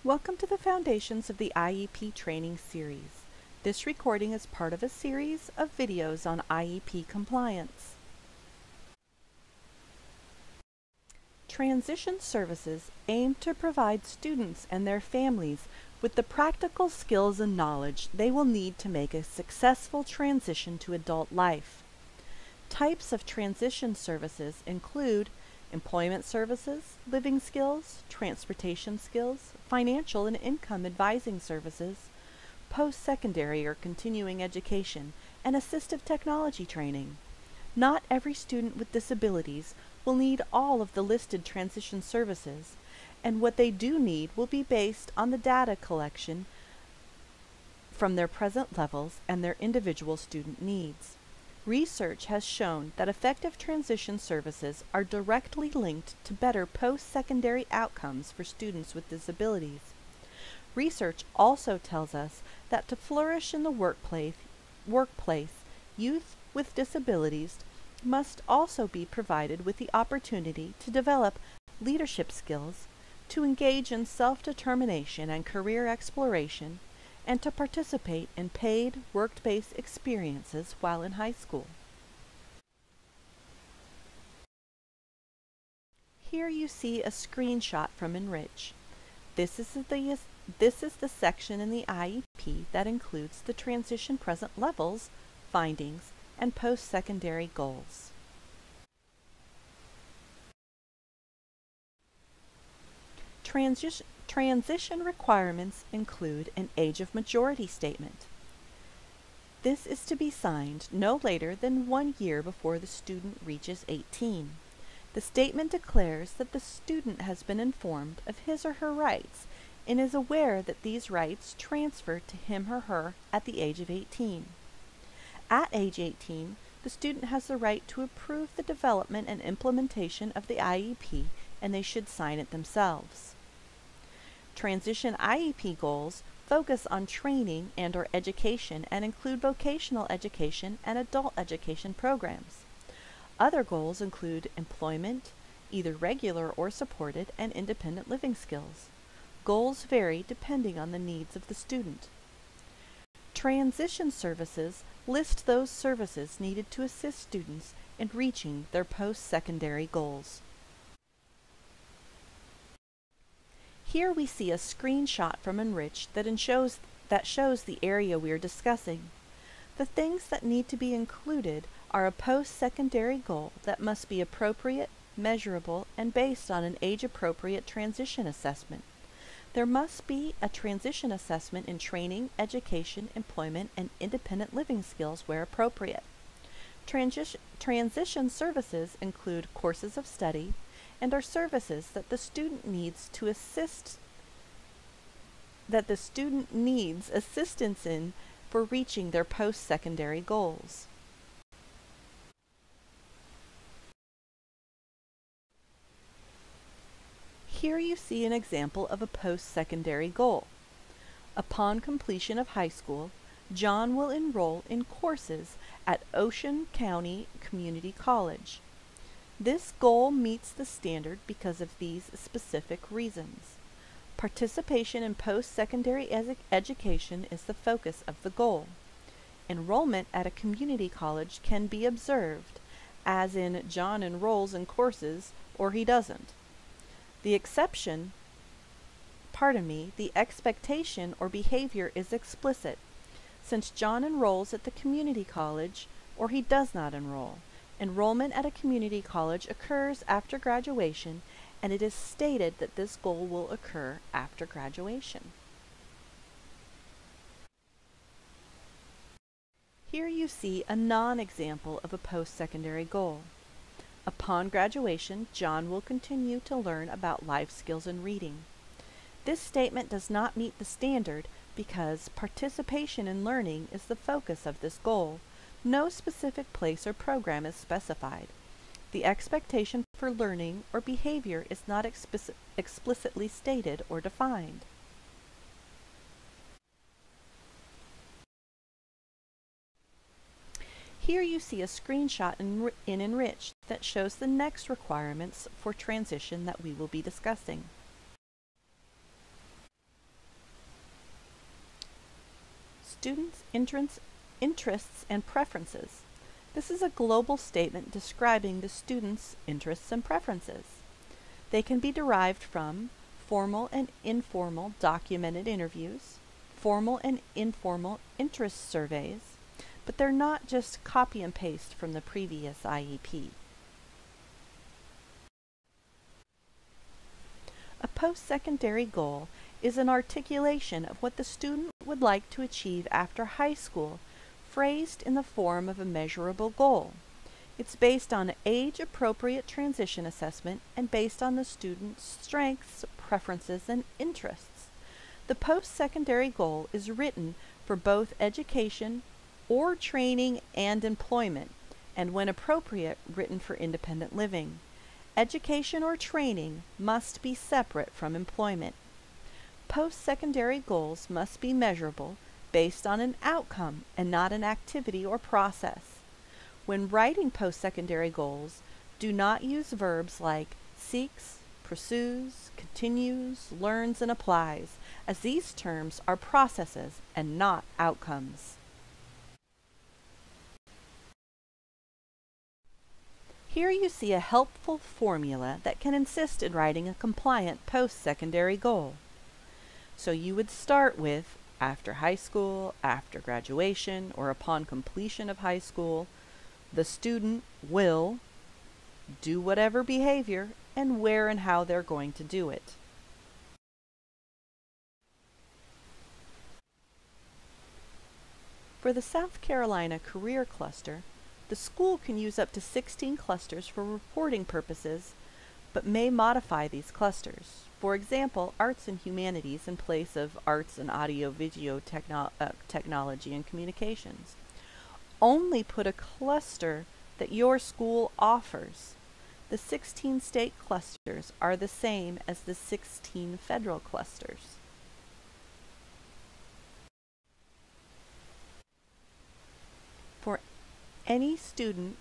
Welcome to the Foundations of the IEP Training Series. This recording is part of a series of videos on IEP compliance. Transition services aim to provide students and their families with the practical skills and knowledge they will need to make a successful transition to adult life. Types of transition services include employment services, living skills, transportation skills, financial and income advising services, post-secondary or continuing education, and assistive technology training. Not every student with disabilities will need all of the listed transition services, and what they do need will be based on the data collection from their present levels and their individual student needs. Research has shown that effective transition services are directly linked to better post-secondary outcomes for students with disabilities. Research also tells us that to flourish in the workplace, youth with disabilities must also be provided with the opportunity to develop leadership skills, to engage in self-determination and career exploration, and to participate in paid work-based experiences while in high school. Here you see a screenshot from Enrich. This is the section in the IEP that includes the transition present levels, findings, and post-secondary goals. Transition requirements include an age of majority statement. This is to be signed no later than 1 year before the student reaches 18. The statement declares that the student has been informed of his or her rights and is aware that these rights transfer to him or her at the age of 18. At age 18, the student has the right to approve the development and implementation of the IEP, and they should sign it themselves. Transition IEP goals focus on training and/or education and include vocational education and adult education programs. Other goals include employment, either regular or supported, and independent living skills. Goals vary depending on the needs of the student. Transition services list those services needed to assist students in reaching their post-secondary goals. Here we see a screenshot from Enrich that shows the area we are discussing. The things that need to be included are a post-secondary goal that must be appropriate, measurable, and based on an age-appropriate transition assessment. There must be a transition assessment in training, education, employment, and independent living skills where appropriate. Transition services include courses of study and are services that the student needs assistance in for reaching their post-secondary goals. Here you see an example of a post-secondary goal. Upon completion of high school, John will enroll in courses at Ocean County Community College. This goal meets the standard because of these specific reasons. Participation in post-secondary education is the focus of the goal. Enrollment at a community college can be observed, as in John enrolls in courses or he doesn't. The expectation or behavior is explicit, since John enrolls at the community college or he does not enroll. Enrollment at a community college occurs after graduation, and it is stated that this goal will occur after graduation. Here you see a non-example of a post-secondary goal. Upon graduation, John will continue to learn about life skills and reading. This statement does not meet the standard because participation in learning is the focus of this goal. No specific place or program is specified. The expectation for learning or behavior is not explicitly stated or defined. Here you see a screenshot in Enrich that shows the next requirements for transition that we will be discussing. students' interests and preferences. This is a global statement describing the students' interests and preferences. They can be derived from formal and informal documented interviews, formal and informal interest surveys, but they're not just copy and paste from the previous IEP. A post-secondary goal is an articulation of what the student would like to achieve after high school, phrased in the form of a measurable goal. It's based on age-appropriate transition assessment and based on the student's strengths, preferences, and interests. The post-secondary goal is written for both education or training and employment, and when appropriate, written for independent living. Education or training must be separate from employment. Post-secondary goals must be measurable based on an outcome and not an activity or process. When writing post-secondary goals, do not use verbs like seeks, pursues, continues, learns, and applies, as these terms are processes and not outcomes. Here you see a helpful formula that can assist in writing a compliant post-secondary goal. So you would start with after high school, after graduation, or upon completion of high school, the student will do whatever behavior and where and how they're going to do it. For the South Carolina Career Cluster, the school can use up to 16 clusters for reporting purposes, but may modify these clusters. For example, arts and humanities in place of arts and audio-video technology and communications. Only put a cluster that your school offers. The 16 state clusters are the same as the 16 federal clusters. For any student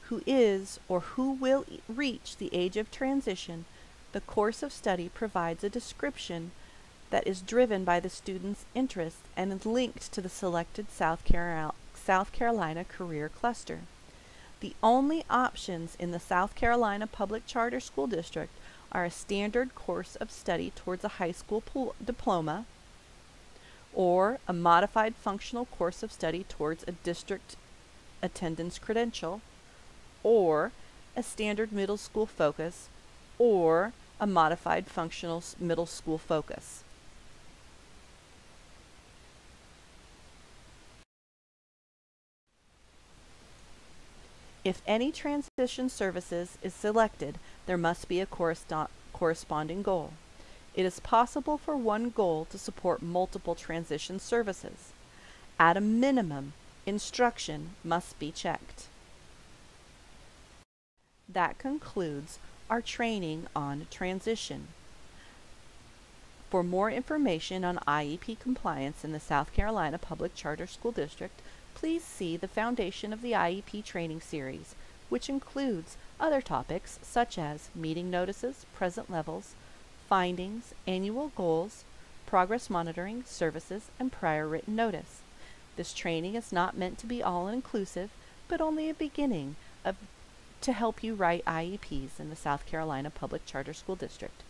who is or who will reach the age of transition, the course of study provides a description that is driven by the student's interests and is linked to the selected South Carolina Career Cluster. The only options in the South Carolina Public Charter School District are a standard course of study towards a high school diploma, or a modified functional course of study towards a district attendance credential, or a standard middle school focus, or a modified functional middle school focus. If any transition services is selected, there must be a corresponding goal. It is possible for one goal to support multiple transition services. At a minimum, instruction must be checked. That concludes our training on transition. For more information on IEP compliance in the South Carolina Public Charter School District, please see the Foundation of the IEP training series, which includes other topics such as meeting notices, present levels, findings, annual goals, progress monitoring, services, and prior written notice. This training is not meant to be all-inclusive, but only a beginning to help you write IEPs in the South Carolina Public Charter School District.